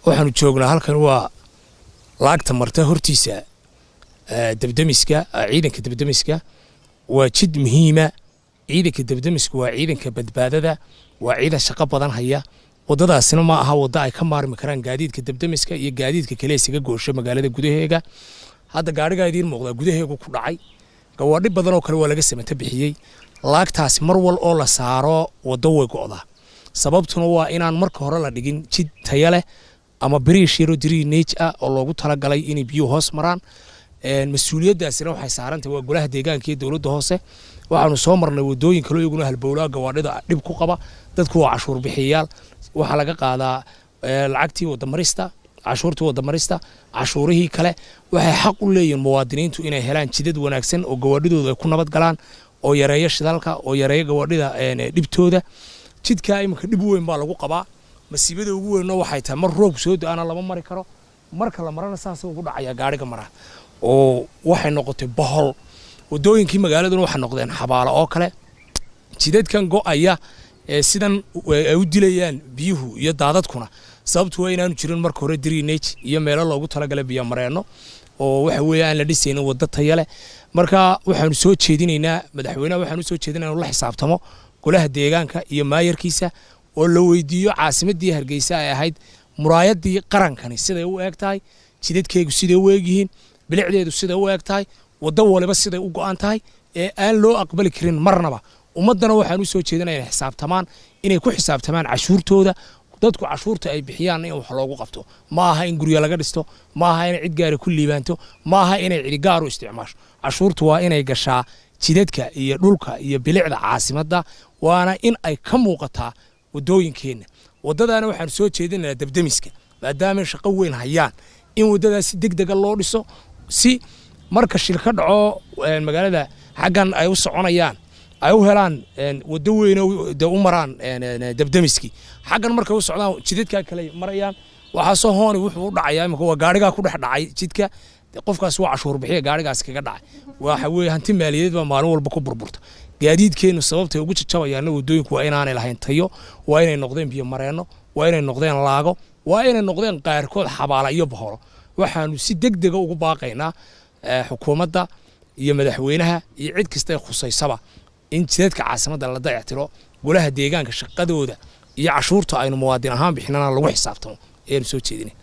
waxaanu joognaa halkan waa laagta marta hortiisa dabdamiska ciidanka dabdamiska waa jid muhiima ciidanka dabdamiska waa ciidanka badbaadada waa ciidan shaqo badan haya wadadaasina ma aha wada ay ka maarmi karaan gaadiidka dabdamiska iyo gaadiidka kale isaga goosho magaalada gudaheega hadda gaariga idiin muuqda gudaheegu ku dhacay gawaadhi badan oo kale waa laga samata bixiyay laagtaas mar wal oo la saaro wado way go'da sababtuna waa inaan marka hore la dhigin jid tayo leh ama bariish yaro drainage ah oo loogu talagalay in biyo hoos maraan mas'uuliyadaasina waxay saarantahay waa golaha deegaanka iyo dawladda hoose waxaanu soo marnay wadooyin kale oo iyaguna halbowlaa gawaadhida dhib ku qaba dadku waa cashuur bixiyaal waxa laga qaadaa lacagtii wadamarista cashuurtii wadamarista cashuurihii kale waxay xaq u leeyihiin muwaadiniintu inay helaan jidad wanaagsan oo gawaadhidooda ay ku nabad galaan oo yareeyo shidalka oo yareeyo gawaadhida dhibtooda jidka imika dhib weyn baa lagu qabaa masiibada ugu weyn waxay tahay mar roob soo da'ana lama mari karo marka la marana saas ugu dhacaya gaariga mara oo waxay noqotay bahol wadooyinkii magaaladuna waxa noqdeen xabaalo oo kale jidadkan go'aya sidan ay u dilayaan biyuhu iyo daadadkuna sababtu waa inaanu jirin marka hore drainage iyo meelo loogu talagalay biyo mareeno oo waxa weeyaan la dhisayna wada tayo leh marka waxaanu soo jeedinaynaa madaxweynaha waxaanu soo jeedinaynaa la xisaabtamo golaha deegaanka iyo maayarkiisa oo la weydiiyo caasimadii Hargeysa ay ahayd muraayadii qarankani siday u eegtahay jidadkeegu siday u eegyihiin bilicdeedu siday u eegtahay wada waliba siday u go'an tahay ee aan loo aqbali karin marnaba ummadana waxaan u soo jeedinaynaa xisaabtamaan inay ku xisaabtamaan cashuurtooda dadku cashuurta ay bixiyaan in wax loogu qabto ma aha in guriga laga dhisto ma aha in cid gaar ku liibaanto ma aha in cid gaar u isticmaasho cashuurtu waa inay gashaa jidadka iyo dhulka iyo bilicda caasimadda waana in ay ka muuqataa wadooyinkeena wadadana waxaan soo jeedinaynaa dabdamiska maadaama shaqo weyn hayaan in wadadaas degdeg loo dhiso si marka shil ka dhaco magaalada xaggan ay u soconayaan ay u helaan wado weyn oo u maraan dabdamiski xaggan marka u socdaan jidadka kale marayaan waxa soo hooni wuxuu u dhacayaa imika waa gaariga ku dhex dhacay jidka qofkaas waa cashuur bixiya gaarigaas kaga dhacay waxa weey hanti maaliyadeed baa maalin walba ku burburta gaadiidkeenu sababtay ugu jajabayaan wadooyinku waa inaanay lahayn tayo waa inay noqdeen biyo mareeno waa inay noqdeen laago waa inay noqdeen qaarkood xabaala iyo baholo waxaanu si degdeg ugu baaqaynaa xukuumadda iyo madaxweynaha iyo cid kasta ay khusaysaba in jidadka caasimadda la dayactiro golaha deegaanka shaqadooda iyo cashuurta aynu muwaadin ahaan bixinana lagu xisaabtamo ee soo jeedinay